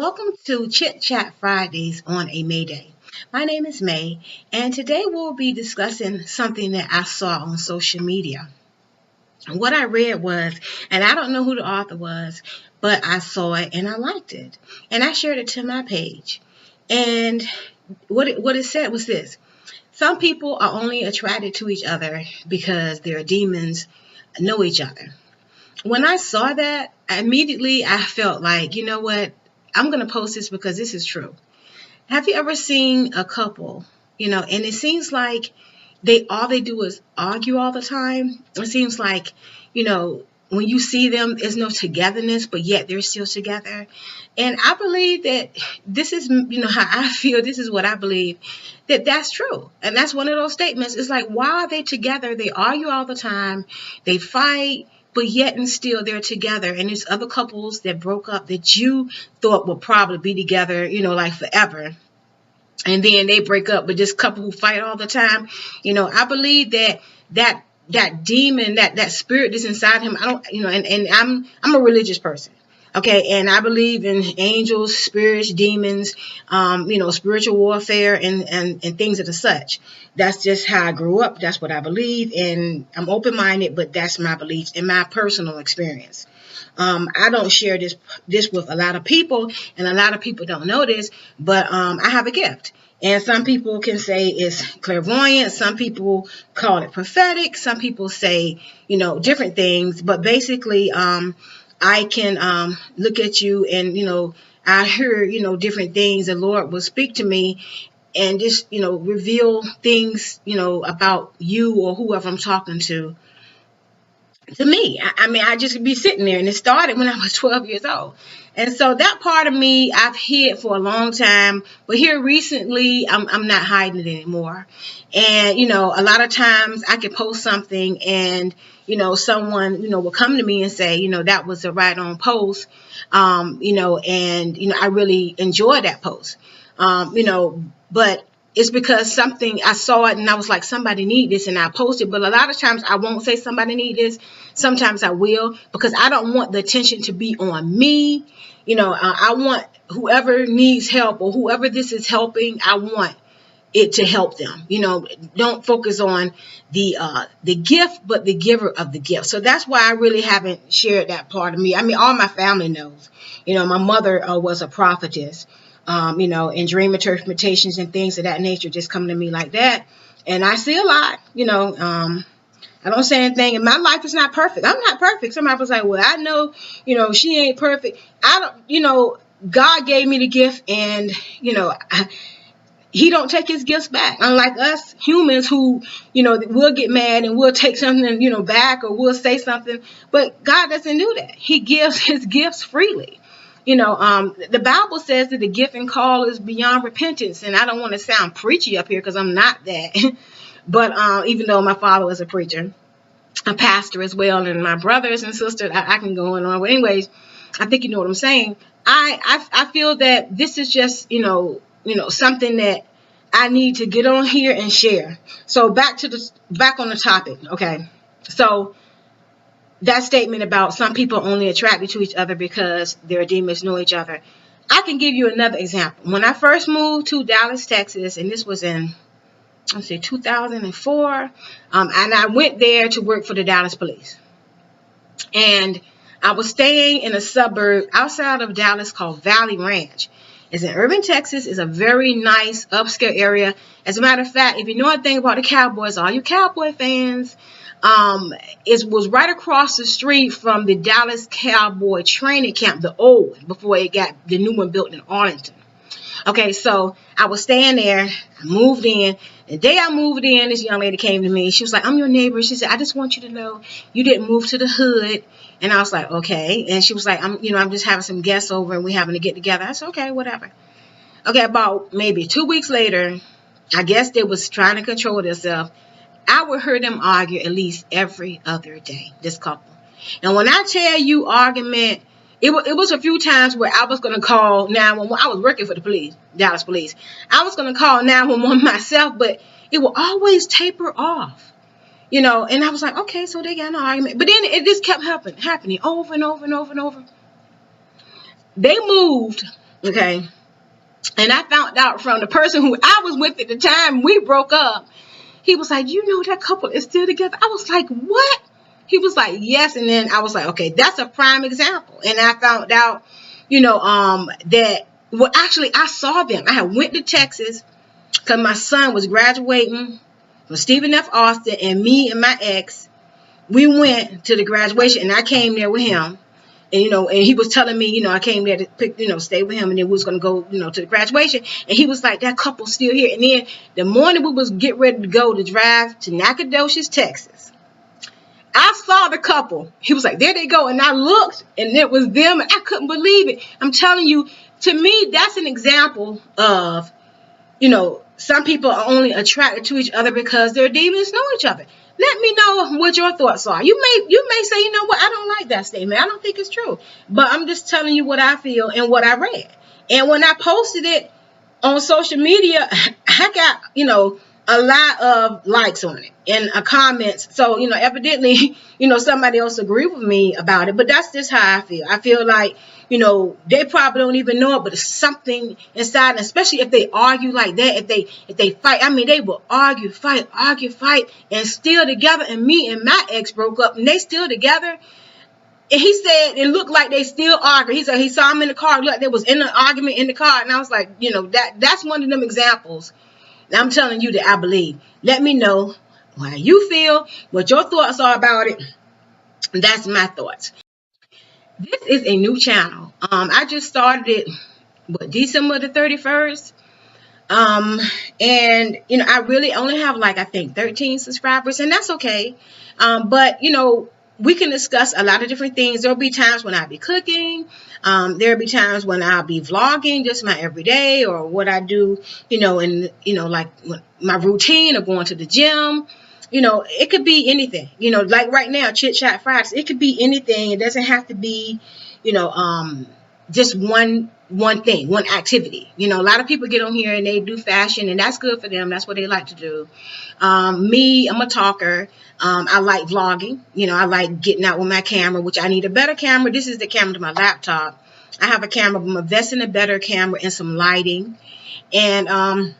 Welcome to Chit Chat Fridays on a May Day. My name is May, and today we'll be discussing something that I saw on social media. What I read was, and I don't know who the author was, but I saw it and I liked it. And I shared it to my page. And what it said was this: some people are only attracted to each other because their demons know each other. When I saw that, I felt like, you know what? I'm going to post this because this is true. Have you ever seen a couple, and it seems like all they do is argue all the time. It seems like, when you see them, there's no togetherness, but yet they're still together. And I believe that this is, how I feel. This is what I believe, that's true. And that's one of those statements. It's like, why are they together? They argue all the time. They fight. But yet and still they're together. And there's other couples that broke up that you thought would probably be together, like forever. And then they break up with this couple who fight all the time. I believe that demon, that spirit that's inside him. I don't, and I'm a religious person. Okay, and I believe in angels, spirits, demons, spiritual warfare and things of the such. That's just how I grew up. That's what I believe, and I'm open-minded, but that's my beliefs and my personal experience. I don't share this with a lot of people, and a lot of people don't know this, but I have a gift. And some people can say it's clairvoyant. Some people call it prophetic. Some people say, different things. But basically, I can look at you and, I hear, different things. The Lord will speak to me and just, reveal things, about you or whoever I'm talking to me. I just be sitting there, and it started when I was 12 years old. And so that part of me, I've hid for a long time, but here recently, I'm not hiding it anymore. And, a lot of times I could post something and, someone, will come to me and say, that was a right on post, and, I really enjoy that post, but it's because something, I saw it and I was like, somebody need this, and I posted. But a lot of times I won't say somebody need this. Sometimes I will, because I don't want the attention to be on me. I want whoever needs help or whoever this is helping, I want it to help them. Don't focus on the gift, but the giver of the gift. So that's why I really haven't shared that part of me. All my family knows. My mother was a prophetess. And dream interpretations and things of that nature just come to me like that. And I see a lot, I don't say anything, and my life is not perfect. I'm not perfect. Somebody was like, well, I know, she ain't perfect. I don't, God gave me the gift, and, he don't take his gifts back. Unlike us humans who, we'll get mad and we'll take something, back, or we'll say something. But God doesn't do that. He gives his gifts freely. The Bible says that the gift and call is beyond repentance. And I don't want to sound preachy up here because I'm not that. But even though my father was a preacher, a pastor as well, and my brothers and sisters, I can go on and on. But anyways, I think you know what I'm saying. I feel that this is just, something that I need to get on here and share. So back on the topic. Okay. So that statement about some people only attracted to each other because their demons know each other. I can give you another example. When I first moved to Dallas, Texas, and this was in, 2004, and I went there to work for the Dallas police. And I was staying in a suburb outside of Dallas called Valley Ranch. It's in Irving, Texas. It's a very nice upscale area. As a matter of fact, if you know anything about the Cowboys, all you Cowboy fans, it was right across the street from the Dallas Cowboy training camp, the old one, before it got the new one built in Arlington. Okay, so I was staying there. I moved in. The day I moved in, this young lady came to me. She was like, I'm your neighbor. She said, I just want you to know you didn't move to the hood. And I was like, okay. And she was like, I'm just having some guests over and we're having to get together. I said, okay, whatever. Okay, about maybe 2 weeks later, I guess they was trying to control themselves. I would hear them argue at least every other day, this couple. And when I tell you argument, it was a few times where I was going to call 911. I was working for the police, Dallas police. I was going to call 911 myself, but it will always taper off, and I was like, okay, so they got an argument. But then it just kept happening over and over and over and over. They moved Okay. And I found out from the person who I was with at the time we broke up. He was like, you know, that couple is still together. I was like, what? He was like, yes. And then I was like, okay, that's a prime example. And I found out, that, well, actually, I saw them. I had went to Texas because my son was graduating from Stephen F. Austin, and me and my ex, we went to the graduation, and I came there with him. And, and he was telling me, I came there to pick, stay with him, and then we was going to go, to the graduation. And he was like, that couple's still here. And then the morning we was getting ready to go to drive to Nacogdoches, Texas, I saw the couple. He was like, there they go. And I looked, and it was them, and I couldn't believe it. I'm telling you, to me, that's an example of, some people are only attracted to each other because their demons know each other. Let me know what your thoughts are. You may say, you know what, I don't like that statement. I don't think it's true. But I'm just telling you what I feel and what I read. And when I posted it on social media, I got, a lot of likes on it and comments. So, evidently, somebody else agreed with me about it. But that's just how I feel. I feel like, they probably don't even know it, but it's something inside, especially if they argue like that, if they fight. I mean, they will argue, fight, and still together. And me and my ex broke up, and they still together. And he said it looked like they still argue. He said he saw him in the car, look, there was an argument in the car, and I was like, that's one of them examples. And I'm telling you that I believe. Let me know how you feel, what your thoughts are about it. That's my thoughts. This is a new channel. I just started it, December the 31st. And, I really only have I think 13 subscribers, and that's okay. But, we can discuss a lot of different things. There'll be times when I'll be cooking. There'll be times when I'll be vlogging, just my everyday or what I do, and, like my routine or going to the gym. It could be anything, like right now, Chit Chat Fridays. It could be anything. It doesn't have to be, just one thing, one activity. A lot of people get on here and they do fashion, and that's good for them. That's what they like to do. Me, I'm a talker. I like vlogging. I like getting out with my camera, which I need a better camera. This is the camera to my laptop. I have a camera, but I'm investing in a better camera and some lighting. And,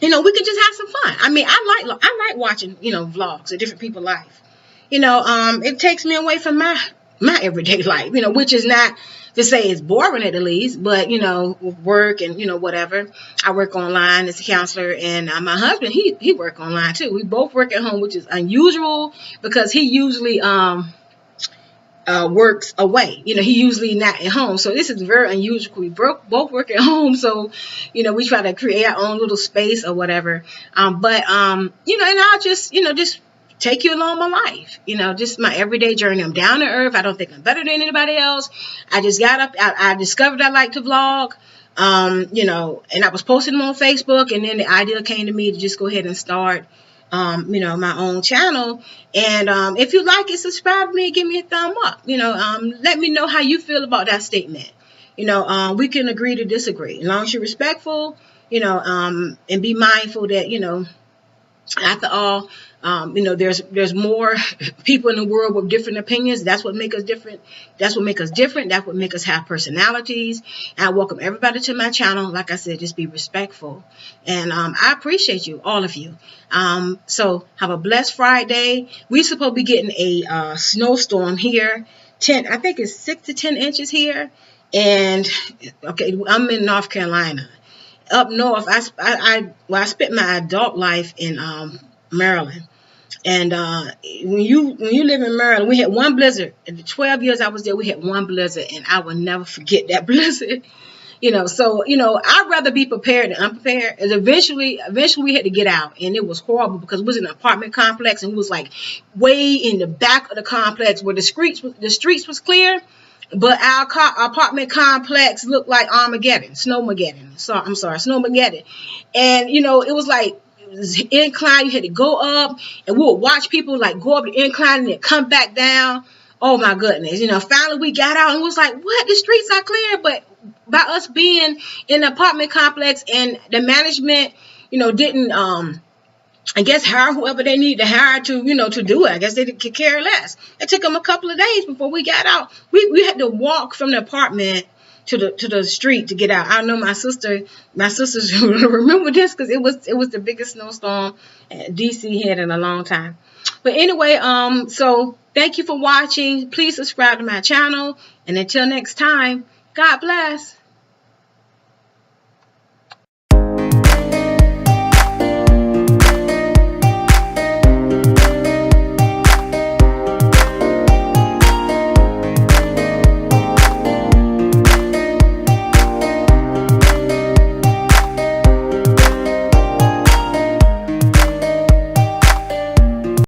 we could just have some fun. I mean, I like watching, vlogs of different people's life. It takes me away from my everyday life, which is not to say it's boring at the least, but, with work and, whatever. I work online as a counselor, and my husband, he work online too. We both work at home, which is unusual because he usually, works away. He usually not at home. So this is very unusual. We both work at home. So, we try to create our own little space or whatever. And I'll just take you along my life, just my everyday journey. I'm down to earth. I don't think I'm better than anybody else. I just got up. I discovered I like to vlog, and I was posting them on Facebook, and then the idea came to me to just go ahead and start my own channel. And if you like it, subscribe to me and give me a thumb up. Let me know how you feel about that statement. We can agree to disagree. As long as you're respectful, and be mindful that, after all, there's more people in the world with different opinions. That's what makes us different. That's what makes us different. That's what makes us have personalities. And I welcome everybody to my channel. Like I said, just be respectful. And I appreciate you, all of you. So have a blessed Friday. We're supposed to be getting a snowstorm here. I think it's 6 to 10 inches here. And okay, I'm in North Carolina. Up north, I spent my adult life in Maryland. And when you live in Maryland, we had one blizzard. In the 12 years I was there, we had one blizzard, and I will never forget that blizzard. So I'd rather be prepared than unprepared. And eventually we had to get out, and it was horrible because it was an apartment complex, and it was like way in the back of the complex where the streets was clear. But our apartment complex looked like Snowmageddon. And, it was like, it was incline. You had to go up, and we would watch people go up the incline and then come back down. Oh my goodness. Finally we got out and it was like, what? The streets are clear. But by us being in the apartment complex and the management, didn't, I guess, hire whoever they need to hire to, to do it. I guess they could care less. It took them a couple of days before we got out. We had to walk from the apartment to the street to get out. I know my sisters remember this because it was the biggest snowstorm DC had in a long time. But anyway, so thank you for watching. Please subscribe to my channel, and until next time, God bless.